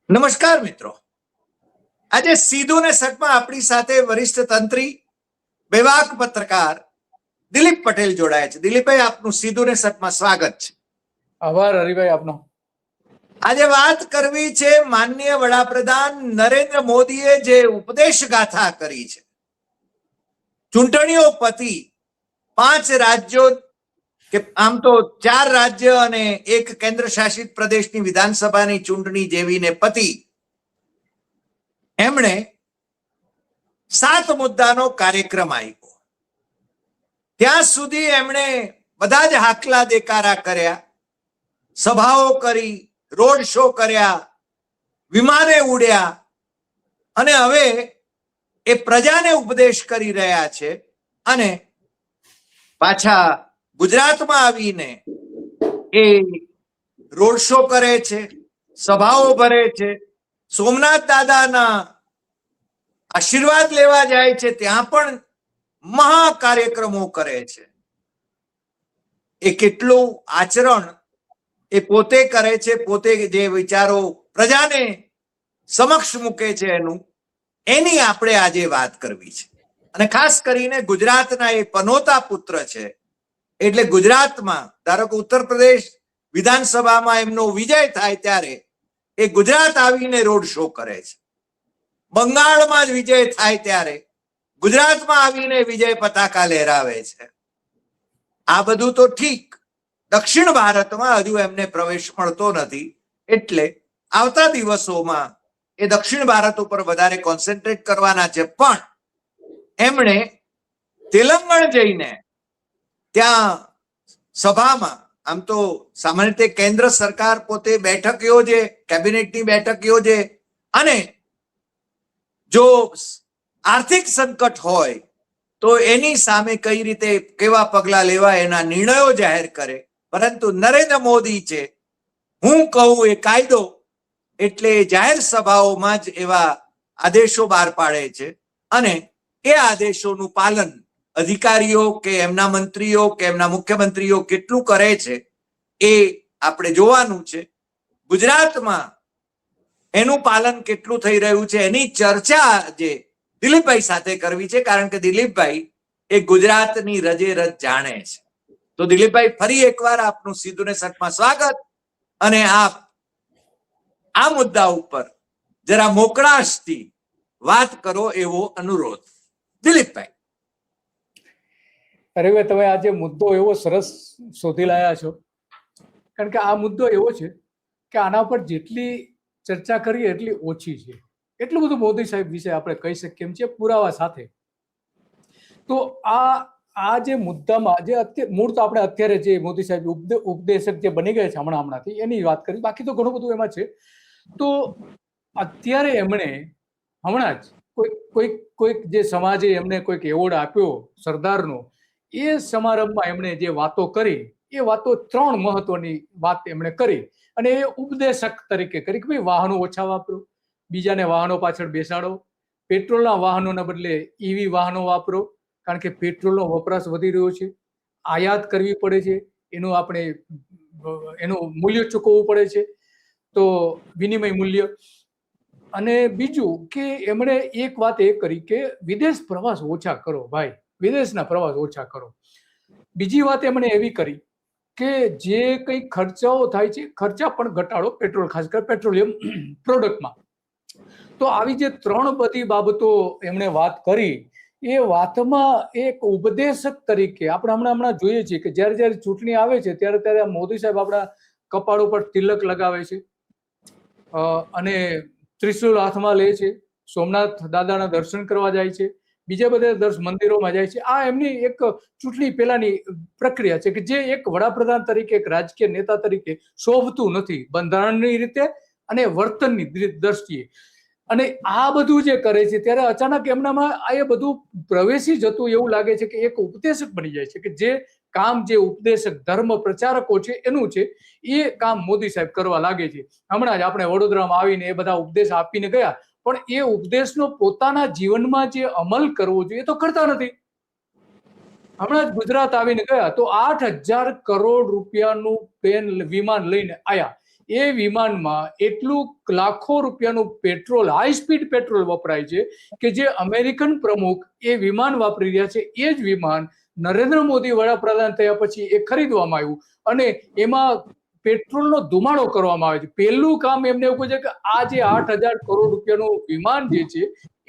નમસ્કાર મિત્રો. આજે સીધું ને સટમાં આપણી સાથે વરિષ્ઠ તંત્રી બેવાક પત્રકાર દિલીપ પટેલ જોડાયા છે. દિલીપભાઈ, આપનું સીધું ને સટમાં સ્વાગત છે. આભાર હરિભાઈ આપનો. આજે વાત કરવી છે માનનીય વડાપ્રધાન નરેન્દ્ર મોદીએ જે ઉપદેશ ગાથા કરી છે. ચૂંટણીઓ પતી 5 રાજ્યો કે આમ તો 4 રાજ્ય અને 1 કેન્દ્ર શાસિત પ્રદેશની વિધાનસભાની ચૂંટણી જેવીને પતી, એમણે 7 મુદ્દાનો કાર્યક્રમ આપ્યો. ત્યાં સુધી એમણે બધા જ હાકલા દેકારા કર્યા, સભાઓ કરી, રોડ શો કર્યા, વિમાને ઉડ્યા, અને હવે એ પ્રજાને ઉપદેશ કરી રહ્યા છે. અને પાછા ગુજરાતમાં આવીને એ રોડ શો કરે છે, સભાઓ ભરે છે, સોમનાથ દાદાના આશીર્વાદ લેવા જાય છે, ત્યાં પણ મહા કાર્યક્રમો કરે છે. એ કેટલું આચરણ એ પોતે કરે છે, પોતે જે વિચારો પ્રજાને સમક્ષ મૂકે છે એની આપણે આજે વાત કરવી છે. અને ખાસ કરીને ગુજરાતના એ પનોતા પુત્ર છે, એટલે ગુજરાતમાં ધારો કે ઉત્તર પ્રદેશ વિધાનસભામાં એમનો વિજય થાય ત્યારે એ ગુજરાત આવીને રોડ શો કરે છે. બંગાળમાં જ વિજય થાય ત્યારે ગુજરાતમાં આવીને વિજય પતાકા લહેરાવે છે. આ બધું તો ઠીક, દક્ષિણ ભારતમાં હજુ એમને પ્રવેશ મળતો નથી, એટલે આવતા દિવસોમાં એ દક્ષિણ ભારત ઉપર વધારે કોન્સન્ટ્રેટ કરવાના છે. પણ એમણે તેલંગણ જઈને ત્યાં સભામાં, આમ તો સામાન્ય રીતે કેન્દ્ર સરકાર પોતે બેઠક યોજે, કેબિનેટની બેઠક યોજે, અને જો આર્થિક સંકટ હોય તો એની સામે કઈ રીતે કેવા પગલા લેવા એના નિર્ણયો જાહેર કરે. પરંતુ નરેન્દ્ર મોદી છે, હું કહું એ કાયદો, એટલે જાહેર સભાઓમાં જ એવા આદેશો બહાર પાડે છે. અને એ આદેશોનું પાલન અધિકારીઓ કે એમના મંત્રીઓ કે એમના મુખ્યમંત્રીઓ કેટલું કરે છે એ આપણે જોવાનું છે. ગુજરાતમાં એનું પાલન કેટલું થઈ રહ્યું છે એની ચર્ચા જે દિલીપભાઈ સાથે કરવી છે, કારણ કે દિલીપભાઈ એ ગુજરાતની રજે રજ જાણે છે. તો દિલીપભાઈ, ફરી એકવાર આપનું સીધું ને સટમાં સ્વાગત. અને આપ આ મુદ્દા ઉપર જરા મોકળાશથી વાત કરો એવો અનુરોધ. દિલીપભાઈ. અરે ભાઈ, તમે આજે મુદ્દો એવો સરસ શોધી લાયા છો, કારણ કે આ મુદ્દો એવો છે કે આના પર જેટલી ચર્ચા કરીએ એટલી ઓછી છે. એટલું બધું મોદી સાહેબ વિશે આપણે કહી શકીએ એમ છે પુરાવા સાથે. તો આ જે મુદ્દામાં જે મૂળ તો આપણે અત્યારે જે મોદી સાહેબ ઉપદેશક જે બની ગયા છે હમણાંથી એની વાત કરી, બાકી તો ઘણું બધું એમાં છે. તો અત્યારે એમણે હમણાં જ કોઈક જે સમાજે એમને કોઈક એવોર્ડ આપ્યો સરદારનો, એ સમારંભમાં એમણે જે વાતો કરી એ વાતો 3 મહત્વની વાત એમણે કરી, અને એ ઉપદેશક તરીકે કરી કે ભાઈ વાહનો ઓછા વાપરો, બીજાને વાહનો પાછળ બેસાડો, પેટ્રોલના વાહનોના બદલે ઈવી વાહનો વાપરો, કારણ કે પેટ્રોલનો વપરાશ વધી રહ્યો છે, આયાત કરવી પડે છે, એનું મૂલ્ય ચૂકવવું પડે છે, તો વિનિમય મૂલ્ય. અને બીજું કે એમણે એક વાત એ કરી કે વિદેશ પ્રવાસ ઓછા કરો ભાઈ, વિદેશના પ્રવાસ ઓછા કરો. બીજી વાત એમણે એવી કરી કે જે કંઈ ખર્ચાઓ થાય છે ખર્ચા પણ ઘટાડો, પેટ્રોલ ખાસ કરીને પેટ્રોલિયમ પ્રોડક્ટમાં. તો આવી જે 3 બધી બાબતો એમણે વાત કરી, એ વાતમાં એક ઉપદેશક તરીકે આપણે હમણાં જોઈએ છીએ કે જ્યારે ચૂંટણી આવે છે ત્યારે મોદી સાહેબ આપણા કપાળ ઉપર તિલક લગાવે છે, અને ત્રિશુલ હાથમાં લે છે, સોમનાથ દાદાના દર્શન કરવા જાય છે, બીજા બધા મંદિરોમાં જાય છે. આ એમની એક ચૂંટણી પહેલાની પ્રક્રિયા છે કે જે એક વડાપ્રધાન તરીકે, એક રાજકીય નેતા તરીકે શોભતું નથી બંધારણની રીતે અને વર્તનની દ્રષ્ટિએ. અને આ બધું જે કરે છે ત્યારે અચાનક એમનામાં એ બધું પ્રવેશી જતું એવું લાગે છે કે એક ઉપદેશક બની જાય છે, કે જે કામ જે ઉપદેશક ધર્મ પ્રચારકો છે એનું છે એ કામ મોદી સાહેબ કરવા લાગે છે. હમણાં જ આપણે વડોદરામાં આવીને એ બધા ઉપદેશ આપીને ગયા, પણ એ ઉપદેશનો પોતાના જીવનમાં જે અમલ કરવો જોઈએ તો કરતા નથી. હમણાં જ ગુજરાત આવીને ગયા તો 8,000 કરોડ રૂપિયાનું વિમાન લઈને આયા. એ વિમાનમાં એટલું લાખો રૂપિયાનું પેટ્રોલ, હાઈ સ્પીડ પેટ્રોલ વપરાય છે કે જે અમેરિકન પ્રમુખ એ વિમાન વાપરી રહ્યા છે, એ જ વિમાન નરેન્દ્ર મોદી વડાપ્રધાન થયા પછી એ ખરીદવામાં આવ્યું અને એમાં પેટ્રોલનો ધુમાડો કરવામાં આવે છે. પહેલું કામ એમને એવું કહે છે કે આ જે 8,000 કરોડ રૂપિયાનું વિમાન જે છે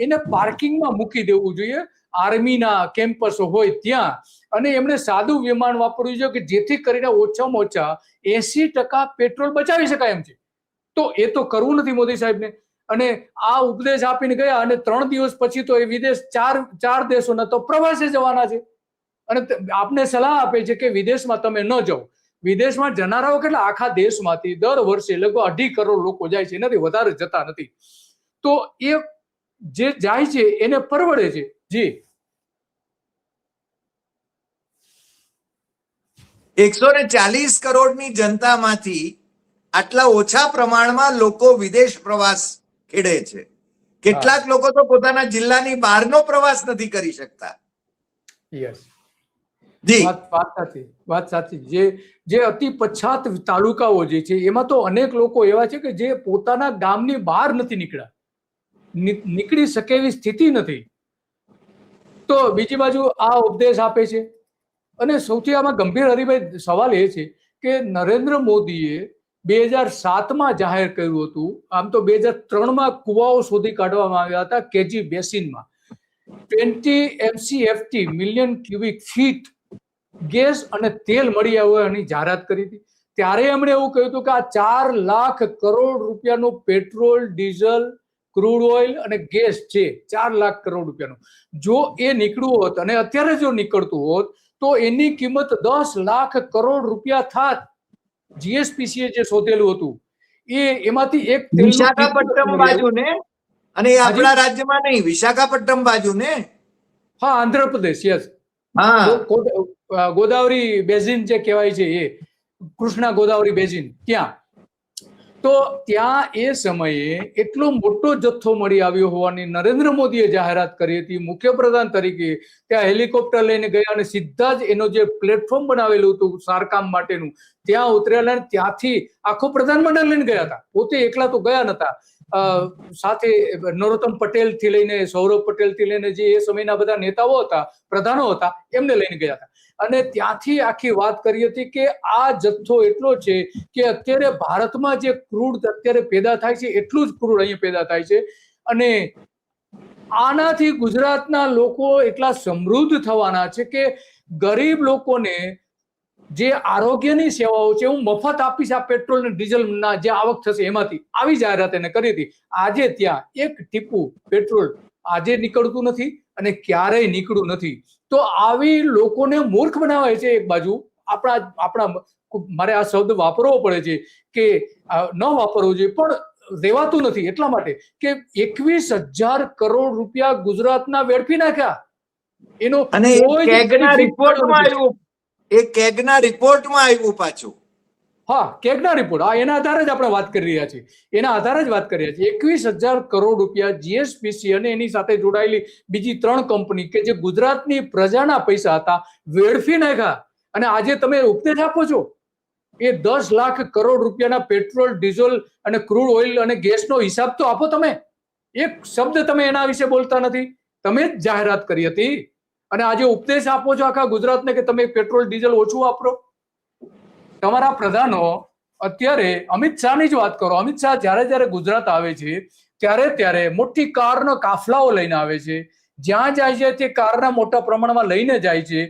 એને પાર્કિંગમાં મૂકી દેવું જોઈએ, આર્મીના કેમ્પસ હોય ત્યાં, અને એમણે સાદું વિમાન વાપરવું જોઈએ કે જેથી કરીને ઓછામાં ઓછા 80% પેટ્રોલ બચાવી શકાય એમ છે. તો એ તો કરવું નથી મોદી સાહેબને, અને આ ઉપદેશ આપીને ગયા અને 3 દિવસ પછી તો એ વિદેશ ચાર દેશોના તો પ્રવાસે જવાના છે અને આપને સલાહ આપે છે કે વિદેશમાં તમે ન જાઓ. વિદેશમાં જનારાઓ કેટલા, આખા દેશમાંથી દર વર્ષે લગભગ 2.5 કરોડ લોકો જાય છે, એનાથી વધારે જતા નથી. તો એ જે જાય છે એને પરવડે છે. જી 140 કરોડની જનતામાંથી આટલા ઓછા પ્રમાણમાં લોકો વિદેશ પ્રવાસ ખેડે છે. કેટલાક લોકો તો પોતાના જિલ્લાની બહારનો પ્રવાસ નથી કરી શકતા. યસ, જી વાત સાચી. જે અતિ પછાત તાલુકાઓ જે છે એમાં તો અનેક લોકો એવા છે કે જે પોતાના ગામની બહાર નથી નીકળી શકે એવી સ્થિતિ નથી. તો બીજી બાજુ આ ઉપદેશ આપે છે. અને સૌથી આમાં ગંભીર હરિભાઈ સવાલ એ છે કે નરેન્દ્ર મોદીએ 2007માં જાહેર કર્યું હતું, આમ તો 2003માં કુવાઓ શોધી કાઢવામાં આવ્યા હતા કેજી બેસિનમાં, 20 MCFT million cubic feet gas અને તેલ મળી આવવાની જાહેરાત કરી હતી. ત્યારે એમણે એવું કહ્યું હતું કે આ 4 લાખ કરોડ રૂપિયાનું પેટ્રોલ, ડીઝલ, ક્રૂડ ઓઇલ અને ગેસ છે, 4 લાખ કરોડ રૂપિયાનું. જો એ નીકળ્યું હોત અને અત્યારે જો નીકળતું હોત તો એની કિંમત 10 લાખ કરોડ રૂપિયા થાત. જીએસપીસીએ જે શોધેલું હતું એમાંથી એક વિશાખાપટ્ટનમ બાજુ ને, અને એ આપણા રાજ્યમાં નહીં, વિશાખાપટ્ટનમ બાજુ ને. હા, આંધ્રપ્રદેશ. યસ, ગોદાવરી બેઝિન જે કહેવાય છે એ કૃષ્ણા ગોદાવરી બેઝિન, ત્યાં. તો ત્યાં એ સમયે એટલો મોટો જથ્થો મળી આવ્યો હોવાની નરેન્દ્ર મોદીએ જાહેરાત કરી હતી મુખ્યપ્રધાન તરીકે. ત્યાં હેલિકોપ્ટર લઈને ગયા અને સીધા જ એનો જે પ્લેટફોર્મ બનાવેલું હતું સારકામ માટેનું ત્યાં ઉતરેલા, ત્યાંથી આખો પ્રધાનમંડળ લઈને ગયા હતા. પોતે એકલા તો ગયા નતા, સાથે નરોત્તમ પટેલ થી લઈને સૌરભ પટેલ થી લઈને જે એ સમયના બધા નેતાઓ હતા, પ્રધાનો હતા, એમને લઈને ગયા હતા. અને ત્યાંથી આખી વાત કરી હતી કે આ જથ્થો એટલો છે કે અત્યારે ભારતમાં જે ક્રૂડ અત્યારે પેદા થાય છે એટલું જ ક્રૂડ અહીંયા પેદા થાય છે, અને આનાથી ગુજરાતના લોકો એટલા સમૃદ્ધ થવાના છે કે ગરીબ લોકોને જે આરોગ્યની સેવાઓ છે હું મફત આપીશ આ પેટ્રોલ અને ડીઝલના જે આવક થશે એમાંથી, આવી જાહેરાત એને કરી હતી. આજે ત્યાં એક ટીપું પેટ્રોલ આજે નીકળતું નથી અને ક્યારેય નીકળ્યું નથી. તો આવી લોકોને મૂર્ખ બનાવે છે એક બાજુ. આપણા મારે આ શબ્દ વાપરવો પડે છે કે ન વાપરવો જોઈએ, પણ રેવાતું નથી એટલા માટે કે 21,000 કરોડ રૂપિયા ગુજરાતના વેડફી નાખ્યા. એનો કેગના રિપોર્ટમાં આવ્યું પાછું. હા, કેગના રિપોર્ટ, એના આધારે જ આપણે વાત કરી રહ્યા છીએ. 21,000 કરોડ રૂપિયા જીએસપીસી અને એની સાથે જોડાયેલી બીજી 3 કંપની કે જે ગુજરાતની પ્રજાના પૈસા હતા વેડફી નાખ્યા. અને આજે તમે ઉપદેશ આપો છો એ 10 લાખ કરોડ રૂપિયાના પેટ્રોલ, ડીઝલ અને ક્રૂડ ઓઇલ અને ગેસનો હિસાબ તો આપો. તમે એક શબ્દ તમે એના વિશે બોલતા નથી. તમે જ જાહેરાત કરી હતી અને આજે ઉપદેશ આપો છો આખા ગુજરાતને કે તમે પેટ્રોલ ડીઝલ ઓછું વાપરો. તમારા પ્રધાનો અત્યારે અમિત શાહની જ વાત કરો. અમિત શાહ જ્યારે ગુજરાત આવે છે ત્યારે મોટી કારના કાફલાઓ લઈને આવે છે. જ્યાં જાય છે તે કારના મોટા પ્રમાણમાં લઈને જાય છે.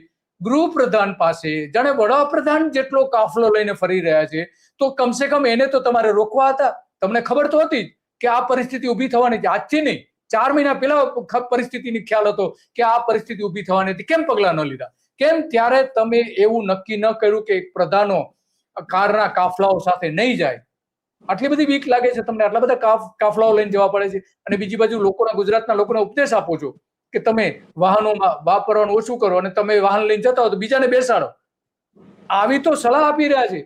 ગૃહપ્રધાન પાસે જાણે વડાપ્રધાન જેટલો કાફલો લઈને ફરી રહ્યા છે. તો કમસે કમ એને તો તમારે રોકવા હતા. તમને ખબર તો હતી કે આ પરિસ્થિતિ ઊભી થવાની છે, આજથી નહીં, 4 મહિના પહેલા પરિસ્થિતિની ખ્યાલ હતો કે આ પરિસ્થિતિ ઊભી થવાની હતી. કેમ પગલા ન લીધા? કેમ ત્યારે તમે એવું નક્કી ન કર્યું કે પ્રધાનો કારના કાફલાઓ સાથે નહીં જાય? આટલી બધી બીક લાગે છે તમને, આટલા બધા કાફલાઓ લઈને જવા પડે છે. અને બીજી બાજુ ગુજરાતના લોકોને ઉપદેશ આપો છો કે તમે વાહનોમાં વાપરવાનું ઓછું કરો અને તમે વાહન લઈને જતા હો તો બીજાને બેસાડો. આવી તો સલાહ આપી રહ્યા છે.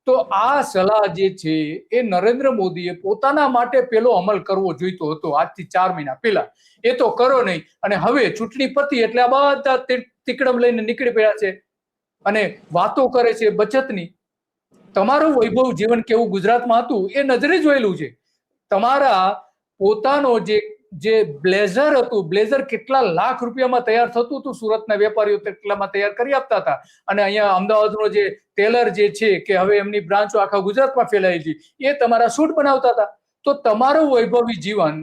તો આ સલાહ જે છે એ નરેન્દ્ર મોદીએ પોતાના માટે પેલો અમલ કરવો જોઈતો હતો આજથી 4 મહિના પહેલા. એ તો કરો નહીં, અને હવે ચૂંટણી પતી એટલે આ બધા તિકડમ લઈને નીકળી પડ્યા છે અને વાતો કરે છે બચતની. તમારું વૈભવ જીવન કેવું ગુજરાતમાં હતું એ નજરે જોયેલું છે. તમારા પોતાનો જે બ્લેઝર હતું, બ્લેઝર કેટલા લાખ રૂપિયામાં તૈયાર થતું હતું, સુરતના વેપારીઓ કેટલામાં તૈયાર કરી આપતા હતા. અને અહીંયા અમદાવાદનો જે ટેલર જે છે કે હવે એમની બ્રાન્ચો આખા ગુજરાતમાં ફેલાયેલી, એ તમારા સૂટ બનાવતા હતા. તો તમારું વૈભવી જીવન,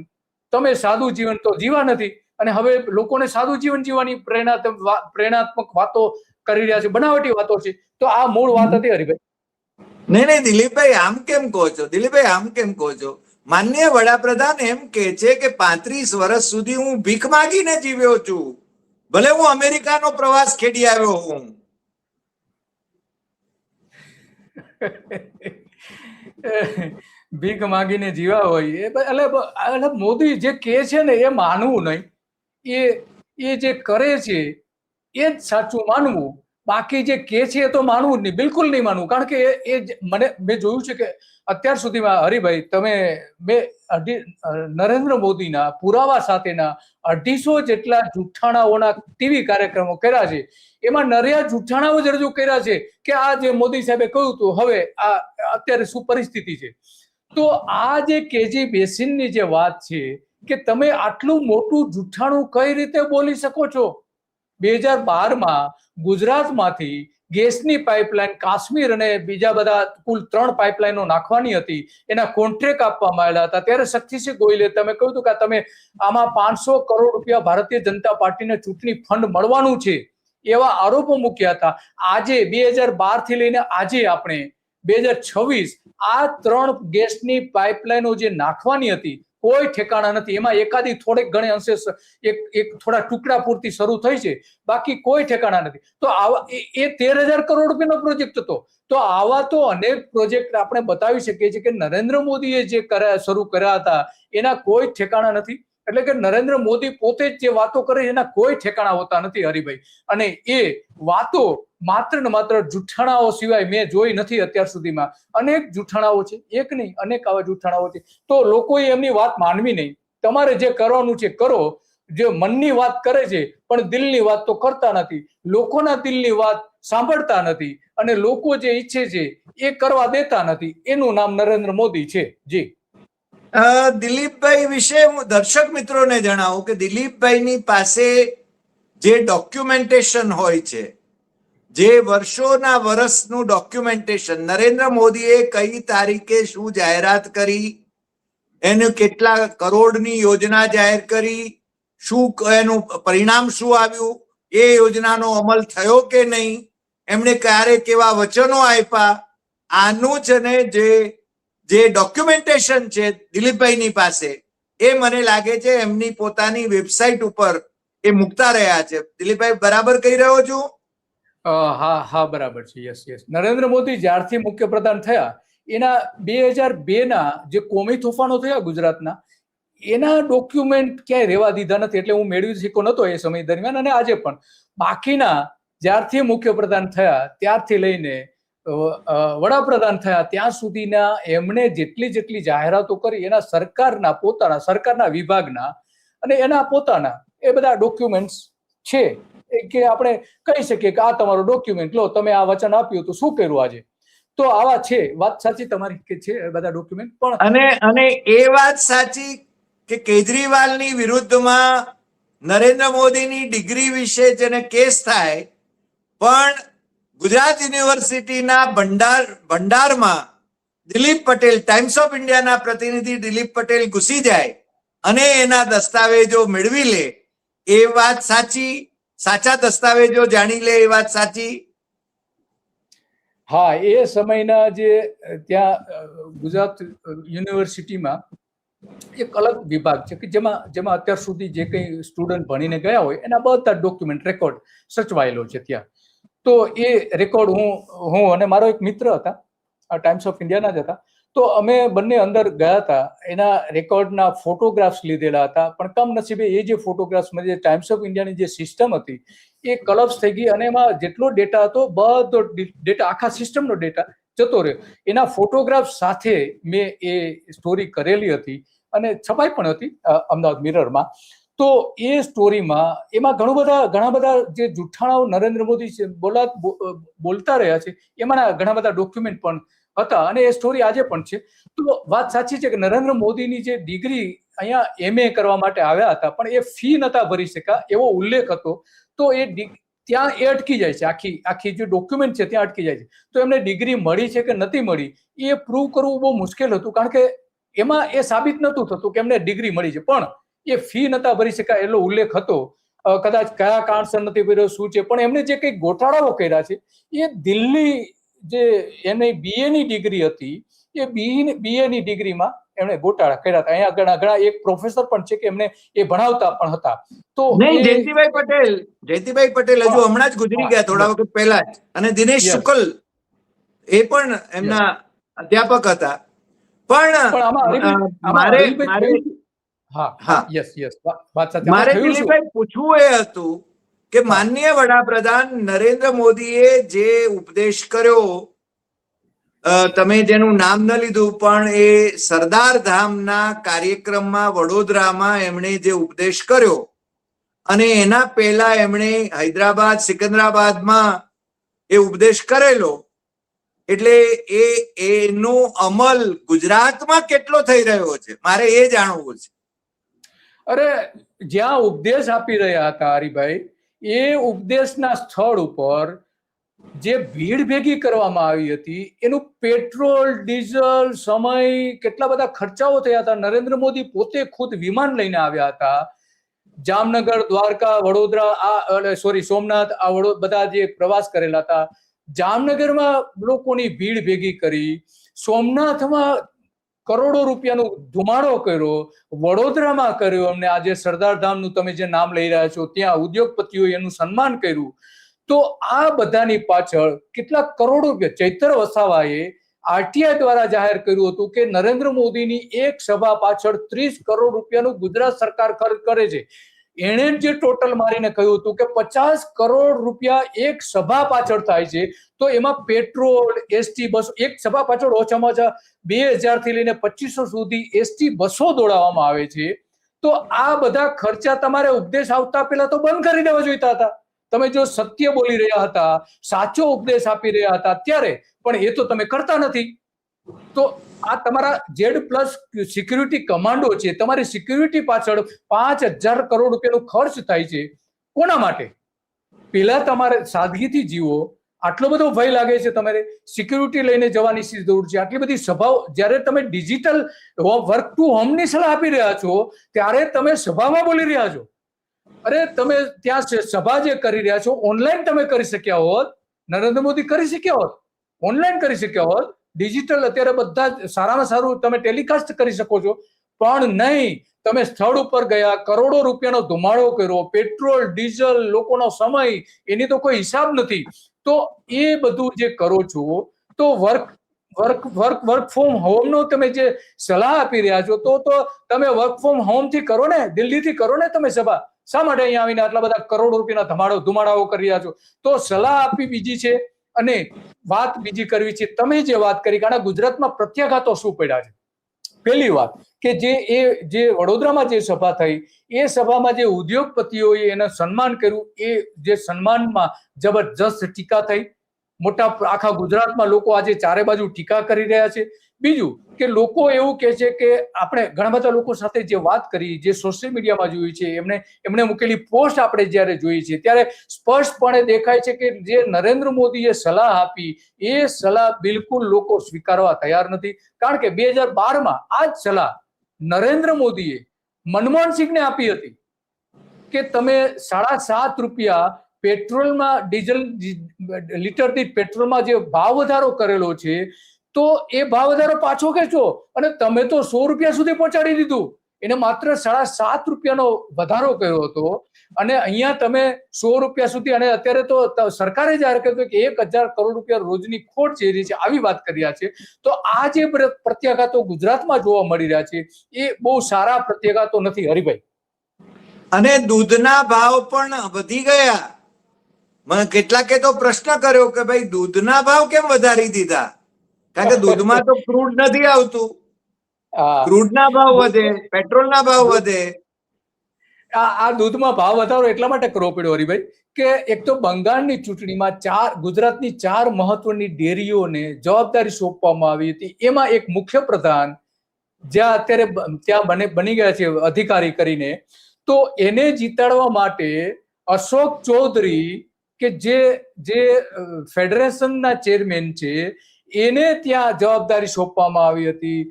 તમે સાદું જીવન તો જીવા નથી, અને હવે લોકોને સાદું જીવન જીવવાની પ્રેરણાત્મક વાતો કરી રહ્યા છે, બનાવટી વાતો છે. તો આ મૂળ વાત હતી હરિભાઈ. નહીં દિલીપભાઈ, આમ કેમ કહો છો? દિલીપભાઈ, આમ કેમ કહો છો? માનનીય વડાપ્રધાન એમ કે છે કે 35 વર્ષ સુધી હું ભીખ માંગીને જીવ્યો છું, ભલે હું અમેરિકાનો પ્રવાસ ખેડી આવ્યો હું. ભીખ માંગીને જીવા હોય એટલે મોદી જે કહે છે ને એ માનવું નહીં, એ જે કરે છે એ જ સાચું માનવું. બાકી જે કહે છે એ તો માનવું જ નહીં, બિલકુલ નહીં માનવું. કારણ કે મેં જોયું છે કે અત્યાર સુધીમાં હરિભાઈ મેં નરેન્દ્ર મોદીના પુરાવા સાથેના 250 જેટલા જુઠ્ઠાણાઓના ટીવી કાર્યક્રમો કર્યા છે. એમાં નર્યા જુઠ્ઠાણાઓ જ રજૂ કર્યા છે કે આ જે મોદી સાહેબે કહ્યું હતું, હવે આ અત્યારે શું પરિસ્થિતિ છે. તો આ જે કેજી બેસિનની જે વાત છે કે તમે આટલું મોટું જુઠ્ઠાણું કઈ રીતે બોલી શકો છો? 2012માં ગુજરાતમાંથી ગેસની પાઇપલાઇન કાશ્મીર અને બીજા બધા કુલ 3 પાઇપલાઇનો નાખવાની હતી, એના કોન્ટ્રાક્ટ આપવામાં આવેલા હતા. ત્યારે શક્તિસિંહ ગોયલે તમે કહ્યું હતું કે તમે આમાં 500 કરોડ રૂપિયા ભારતીય જનતા પાર્ટીને ચૂંટણી ફંડ મળવાનું છે, એવા આરોપો મૂક્યા હતા. આજે 2012 થી લઈને આજે આપણે 2026 આ 3 ગેસની પાઇપલાઇનો જે નાખવાની હતી, કોઈ ઠેકાણા નથી. એમાં એકાદી થોડેક ઘણે અંશે એક થોડા ટુકડા પૂરતી શરૂ થઈ છે, બાકી કોઈ ઠેકાણા નથી. તો એ 13,000 કરોડ રૂપિયાનો પ્રોજેક્ટ હતો. તો આવા તો અનેક પ્રોજેક્ટ આપણે બતાવી શકીએ છીએ કે નરેન્દ્ર મોદીએ જે શરૂ કર્યા હતા એના કોઈ ઠેકાણા નથી. એટલે કે નરેન્દ્ર મોદી પોતે જ જે વાતો કરે એના કોઈ ઠેકાણા હોતા નથી હરિભાઈ. અને એ વાતો માત્ર ને માત્ર જુઠ્ઠાણાઓ સિવાય મેં જોઈ નથી અત્યાર સુધીમાં. અનેક જુઠ્ઠાણાઓ છે, એક નહીં અનેક આવા જુઠ્ઠાણાઓ છે. તો લોકોએ એમની વાત માનવી નહીં. તમારે જે કરવાનું છે કરો. જે મનની વાત કરે છે પણ દિલની વાત તો કરતા નથી, લોકોના દિલની વાત સાંભળતા નથી, અને લોકો જે ઈચ્છે છે એ કરવા દેતા નથી. એનું નામ નરેન્દ્ર મોદી છે. જી દિલીપભાઈ વિશે હું દર્શક મિત્રોને જણાવું કે દિલીપભાઈની પાસે જે ડોક્યુમેન્ટેશન હોય છે, જે વર્ષોના વર્ષનું ડોક્યુમેન્ટેશન, નરેન્દ્ર મોદીએ કઈ તારીખે શું જાહેરાત કરી, એનું કેટલા કરોડની યોજના જાહેર કરી, શું એનું પરિણામ શું આવ્યું, એ યોજનાનો અમલ થયો કે નહીં, એમણે ક્યારે કેવા વચનો આપ્યા, આનું છે ને જે ડોક્યુમેન્ટેશન છે દિલીપભાઈની પાસે, એ મને લાગે છે એમની પોતાની વેબસાઇટ ઉપર એ મૂકતા રહ્યા છે. દિલીપભાઈ, બરાબર કહી રહ્યો છું? હા બરાબર છે. યસ. નરેન્દ્ર મોદી જ્યારથી મુખ્યપ્રધાન થયા એના 2002ના જે કોમી તોફાનો થયા ગુજરાતના, એના ડોક્યુમેન્ટ ક્યાંય રહેવા દીધા નથી. એટલે હું મેળવી શક્યો નતો એ સમય દરમિયાન, અને આજે પણ. બાકીના જ્યારથી મુખ્યપ્રધાન થયા ત્યારથી લઈને વડાપ્રધાન થયા ત્યાં સુધીના એમણે જેટલી જાહેરાતો કરી એના સરકારના વિભાગના અને એના પોતાના એ બધા ડોક્યુમેન્ટ્સ છે કે આપણે કહી શકીએ કે આ તમારો ડોક્યુમેન્ટ લો, તમે આ વચન આપ્યું તો શું કર્યું આજે. તો આવા છે. વાત સાચી તમારી કે છે બધા ડોક્યુમેન્ટ. પણ અને એ વાત સાચી કે કેજરીવાલની વિરુદ્ધમાં નરેન્દ્ર મોદીની ડિગ્રી વિશે જેને કેસ થાય, પણ ગુજરાત યુનિવર્સિટીના ભંડારમાં દિલીપ પટેલ, ટાઈમ્સ ઓફ ઇન્ડિયાના પ્રતિનિધિ દિલીપ પટેલ ઘૂસી જાય અને એના દસ્તાવેજો મેળવી લે, એ વાત સાચી? સાચા દસ્તાવેજો જાણી લે એ વાત સાચી? હા, એ સમયના જે ત્યાં ગુજરાત યુનિવર્સિટીમાં એક અલગ વિભાગ છે કે જેમાં અત્યાર સુધી જે કંઈ સ્ટુડન્ટ ભણીને ગયા હોય એના બધા ડોક્યુમેન્ટ રેકોર્ડ સચવાયેલો છે ત્યાં. તો એ રેકોર્ડ હું અને મારો એક મિત્ર હતા, ટાઈમ્સ ઓફ ઇન્ડિયાના જ હતા. તો અમે બંને અંદર ગયા હતા, એના રેકોર્ડના ફોટોગ્રાફ્સ લીધેલા હતા. પણ કમનસીબે એ જે ફોટોગ્રાફ્સમાં જે ટાઈમ્સ ઓફ ઇન્ડિયાની જે સિસ્ટમ હતી એ કલપ્સ થઈ ગઈ, અને એમાં જેટલો ડેટા હતો બધો ડેટા, આખા સિસ્ટમનો ડેટા જતો રહ્યો. એના ફોટોગ્રાફ સાથે મેં એ સ્ટોરી કરેલી હતી અને છપાઈ પણ હતી અમદાવાદ મિરરમાં. તો એ સ્ટોરીમાં એમાં ઘણા બધા જે જુઠ્ઠાણાઓ નરેન્દ્ર મોદી બોલતા રહ્યા છે, એમાંના ઘણા બધા ડોક્યુમેન્ટ પણ હતા અને એ સ્ટોરી આજે પણ છે. તો વાત સાચી છે કે નરેન્દ્ર મોદીની જે ડિગ્રી અહીંયા MA કરવા માટે આવ્યા હતા પણ એ ફી નતા ભરી શક્યા એવો ઉલ્લેખ હતો. તો એ ત્યાં એ અટકી જાય છે, આખી જે ડોક્યુમેન્ટ છે ત્યાં અટકી જાય છે. તો એમને ડિગ્રી મળી છે કે નથી મળી એ પ્રૂવ કરવું બહુ મુશ્કેલ હતું, કારણ કે એમાં એ સાબિત નતું થતું કે એમને ડિગ્રી મળી છે. પણ એ ફી નતા ભરી શક્યા એટલો ઉલ્લેખ હતો. કદાચ કયા કારણસર નથી ભર્યો શું છે, પણ એમને જે કંઈક ગોટાળાઓ કર્યા છે એ દિલ્હી જે એની BA ની ડિગ્રી હતી એ BA ની ડિગ્રીમાં એમણે ગોટાળા કર્યા હતા. અહીંયા ઘણા એક પ્રોફેસર પણ છે કે એમને એ ભણાવતા પણ હતા. તો નહીં, જયંતિભાઈ પટેલ હજુ હમણાં જ ગુજરી ગયા થોડા વખત પહેલા જ, અને દિનેશ શુક્લ એ પણ એમના અધ્યાપક હતા. પણ મારે દિલીપભાઈ પૂછવું એ હતું કે માનનીય વડાપ્રધાન નરેન્દ્ર મોદીએ જે ઉપદેશ કર્યો, તમે જેનું નામ ન લીધું પણ એ સરદાર ધામના કાર્યક્રમમાં વડોદરામાં એમણે જે ઉપદેશ કર્યો અને એના પહેલા એમણે હૈદરાબાદ સિકંદરાબાદમાં એ ઉપદેશ કરેલો, એટલે એનો અમલ ગુજરાતમાં કેટલો થઈ રહ્યો છે મારે એ જાણવું છે. અરે જ્યાં ઉપદેશ આપી રહ્યા હતા હરિભાઈ, એ ઉપદેશના સ્થળ ઉપર જે ભીડ ભેગી કરવામાં આવી હતી એનું પેટ્રોલ ડીઝલ સમય કેટલા બધા ખર્ચાઓ થયા હતા. નરેન્દ્ર મોદી પોતે ખુદ વિમાન લઈને આવ્યા હતા. જામનગર, દ્વારકા, વડોદરા, સોમનાથ આ બધા જે પ્રવાસ કરેલા હતા. જામનગરમાં લોકોની ભીડ ભેગી કરી, સોમનાથમાં કરોડો રૂપિયાનો ધુમાડો કર્યો, વડોદરામાં કર્યો, અમને આજે સરદાર ધામનું તમે જે નામ લઈ રહ્યા છો ત્યાં ઉદ્યોગપતિઓએ એનું સન્માન કર્યું. તો આ બધાની પાછળ કેટલાક કરોડો રૂપિયા ચૈતર વસાવાએ RTI દ્વારા જાહેર કર્યું હતું કે નરેન્દ્ર મોદીની એક સભા પાછળ 30 કરોડ રૂપિયાનું ગુજરાત સરકાર ખર્ચ કરે છે. એણે જે ટોટલ મારીને કહ્યું હતું કે 50 કરોડ રૂપિયા એક સભા પાછળ થાય છે. તો એમાં પેટ્રોલ, ST બસો, એક સભા પાછળ ઓછામાં ઓછા 2000 થી લઈને 2500 સુધી ST બસો દોડાવવામાં આવે છે. તો આ બધા ખર્ચા તમારે ઉપદેશ આવતા પહેલા તો બંધ કરી દેવા જોઈતા હતા. તમે જો સત્ય બોલી રહ્યા હતા, સાચો ઉપદેશ આપી રહ્યા હતા ત્યારે, પણ એ તો તમે કરતા નથી. તો આ તમારા Z+ સિક્યુરિટી કમાન્ડો છે, તમારી સિક્યુરિટી પાછળ 5000 કરોડ રૂપિયાનો ખર્ચ થાય છે. કોના માટે? પેલા તમારે સાદગીથી જીવો. આટલો બધો ભય લાગે છે, તમારે સિક્યુરિટી લઈને જવાની જરૂર છે. આટલી બધી સભાઓ, જ્યારે તમે ડિજિટલ વર્ક ટુ હોમની સલાહ આપી રહ્યા છો ત્યારે તમે સભામાં બોલી રહ્યા છો. અરે તમે ત્યાં સભા જે કરી રહ્યા છો ઓનલાઈન તમે કરી શક્યા હોત, નરેન્દ્ર મોદી કરી શક્યા હોત, ઓનલાઈન કરી શક્યા હોત. ડિજિટલ અત્યારે બધા સારામાં સારું તમે ટેલિકાસ્ટ કરી શકો છો, પણ નહીં. તમે સ્થળ ઉપર ગયા, કરોડો રૂપિયાનો ધુમાડો કર્યો, પેટ્રોલ, ડીઝલ, લોકોનો સમય, એની તો કોઈ હિસાબ નથી. તો એ બધું જે કરો છો તો વર્ક ફ્રોમ હોમ નો તમે જે સલાહ આપી રહ્યા છો તો તમે વર્ક ફ્રોમ હોમ થી કરો ને, દિલ્હીથી કરો ને તમે સભા. શા માટે અહીંયા આવીને આટલા બધા કરોડો રૂપિયાના ધુમાડાઓ કરી રહ્યા છો? તો સલાહ આપી બીજી છે અને વાત બીજી કરવી છે. તમે જે વાત કરી કારણ ગુજરાતમાં પ્રત્યાઘાતો શું પડ્યા છે. પહેલી વાત કે જે વડોદરામાં જે સભા થઈ એ સભામાં જે ઉદ્યોગપતિઓએ એને સન્માન કર્યું, એ જે સન્માનમાં જબરજસ્ત ટીકા થઈ. મોટા આખા ગુજરાતમાં લોકો આજે ચારે બાજુ ટીકા કરી રહ્યા છે. બીજું કે લોકો એવું કહે છે કે આપણે ઘણા બધા લોકો સાથે જે વાત કરી, જે સોશિયલ મીડિયામાં જોયું છે, એમણે મૂકેલી પોસ્ટ આપણે જ્યારે જોઈ છે ત્યારે સ્પષ્ટપણે દેખાય છે કે જે નરેન્દ્ર મોદીએ સલાહ આપી એ સલાહ બિલકુલ લોકો સ્વીકારવા તૈયાર નથી. કારણ કે 2012માં આ જ સલાહ નરેન્દ્ર મોદીએ મનમોહનસિંહને આપી હતી કે તમે 7.5 રૂપિયા પેટ્રોલમાં, ડીઝલ લીટર દીઠ પેટ્રોલમાં જે ભાવ વધારો કરેલો છે તો એ ભાવ વધારો પાછો ખેંચો, અને તમે તો 100 રૂપિયા સુધી પહોંચાડી દીધું. એને માત્ર 7.5 રૂપિયાનો વધારો કર્યો હતો અને અહીંયા તમે 100 રૂપિયા સુધી, અને અત્યારે તો સરકારે જાહેર કર્યું કે 1000 કરોડ રૂપિયા રોજની ખોટ જઈ રહી છે, આવી વાત કરી રહ્યા છે. તો આ જે પ્રત્યાઘાતો ગુજરાતમાં જોવા મળી રહ્યા છે એ બહુ સારા પ્રત્યાઘાતો નથી હરિભાઈ. અને દૂધના ભાવ પણ વધી ગયા. મને કેટલાકે તો પ્રશ્ન કર્યો કે ભાઈ દૂધના ભાવ કેમ વધારી દીધા? કારણ કે દૂધમાં તો ક્રૂડ નથી આવતું. ક્રૂડના ભાવ વધે, પેટ્રોલના ભાવ વધે. આ દૂધમાં ભાવ વધારો એટલા માટે કરવો પડ્યો હરિભાઈ કે એક તો બંગાળની ચૂંટણીમાં ગુજરાતની 4 મહત્વની ડેરીઓને જવાબદારી સોંપવામાં આવી હતી. એમાં એક મુખ્ય પ્રધાન જ્યાં અત્યારે ત્યાં બની ગયા છે અધિકારી કરીને, તો એને જીતાડવા માટે અશોક ચૌધરી કે જે ફેડરેશનના ચેરમેન છે એને ત્યાં જવાબદારી સોંપવામાં આવી હતી.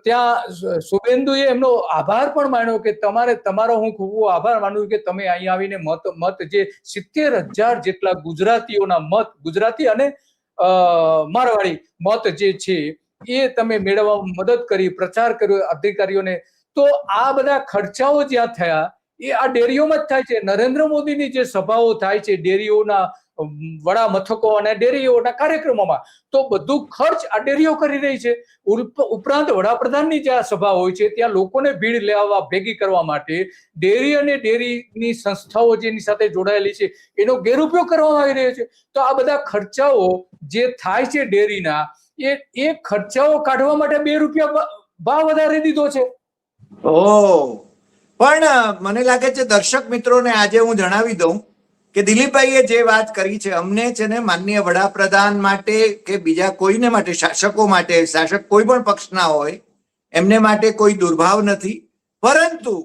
ત્યાં શુભેન્દુએ એમનો આભાર પણ માન્યો કે તમારો હું ખૂબ આભાર માનું કે તમે અહીં આવીને મત જે 70,000 જેટલા ગુજરાતીઓના મત, ગુજરાતી અને મારવાડી મત જે છે એ તમે મેળવવામાં મદદ કરી, પ્રચાર કર્યો અધિકારીઓને. તો આ બધા ખર્ચાઓ જ્યાં થયા એ આ ડેરીઓમાં જ થાય છે. નરેન્દ્ર મોદીની જે સભાઓ થાય છે ડેરીઓના વડા મથકો અને ડેરીઓના કાર્યક્રમોમાં, તો બધું ખર્ચ આ ડેરીઓ કરી રહી છે. ઉપરાંત વડાપ્રધાનની જે સભા હોય છે ત્યાં લોકોને ભીડ લેવા ભેગી કરવા માટે ડેરી અને ડેરીની સંસ્થાઓ જેની સાથે જોડાયેલી છે એનો ગેરઉપયોગ કરવામાં આવી રહ્યો છે. તો આ બધા ખર્ચાઓ જે થાય છે ડેરીના, એ ખર્ચાઓ કાઢવા માટે 2 રૂપિયા ભાવ વધારી દીધો છે. પણ મને લાગે છે દર્શક મિત્રોને આજે હું જણાવી દઉં કે દિલીપભાઈએ જે વાત કરી છે, અમને છે ને માનનીય વડાપ્રધાન માટે કે બીજા કોઈને માટે, શાસકો માટે, શાસક કોઈ પણ પક્ષના હોય એમને માટે કોઈ દુર્ભાવ નથી. પરંતુ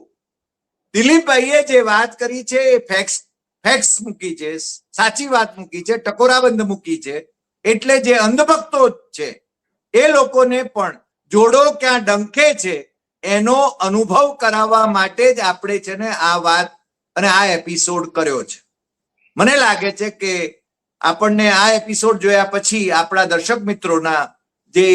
દિલીપભાઈએ જે વાત કરી છે એ ફેક્ટ્સ મૂકી છે, સાચી વાત મૂકી છે, ટકોરાબંધ મૂકી છે. એટલે જે અંધભક્તો છે એ લોકોને પણ જોડો ક્યાં ડંખે છે એનો અનુભવ કરાવવા માટે જ આપણે છે ને આ વાત અને આ એપિસોડ કર્યો છે. મને લાગે છે કે આપણને આ એપિસોડ જોયા પછી આપણા દર્શક મિત્રોના જે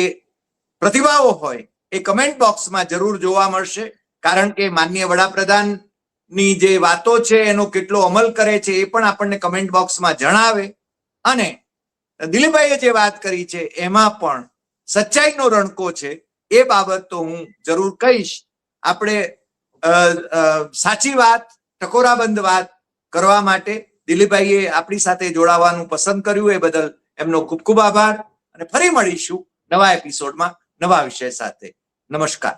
પ્રતિભાવો હોય એ કમેન્ટ બોક્સમાં જરૂર જોવા મળશે. કારણ કે માનનીય વડાપ્રધાનની જે વાતો છે એનો કેટલો અમલ કરે છે એ પણ આપણને કમેન્ટ બોક્સમાં જણાવે. અને દિલીપભાઈએ જે વાત કરી છે એમાં પણ સચ્ચાઈનો રણકો છે એ બાબત તો હું જરૂર કહીશ. આપણે સાચી વાત, ટકોરાબંધ વાત કરવા માટે દિલીપભાઈએ આપણી સાથે જોડાવાનું પસંદ કર્યું એ બદલ એમનો ખૂબ ખૂબ આભાર. અને ફરી મળીશું નવા એપિસોડમાં નવા વિષય સાથે. નમસ્કાર.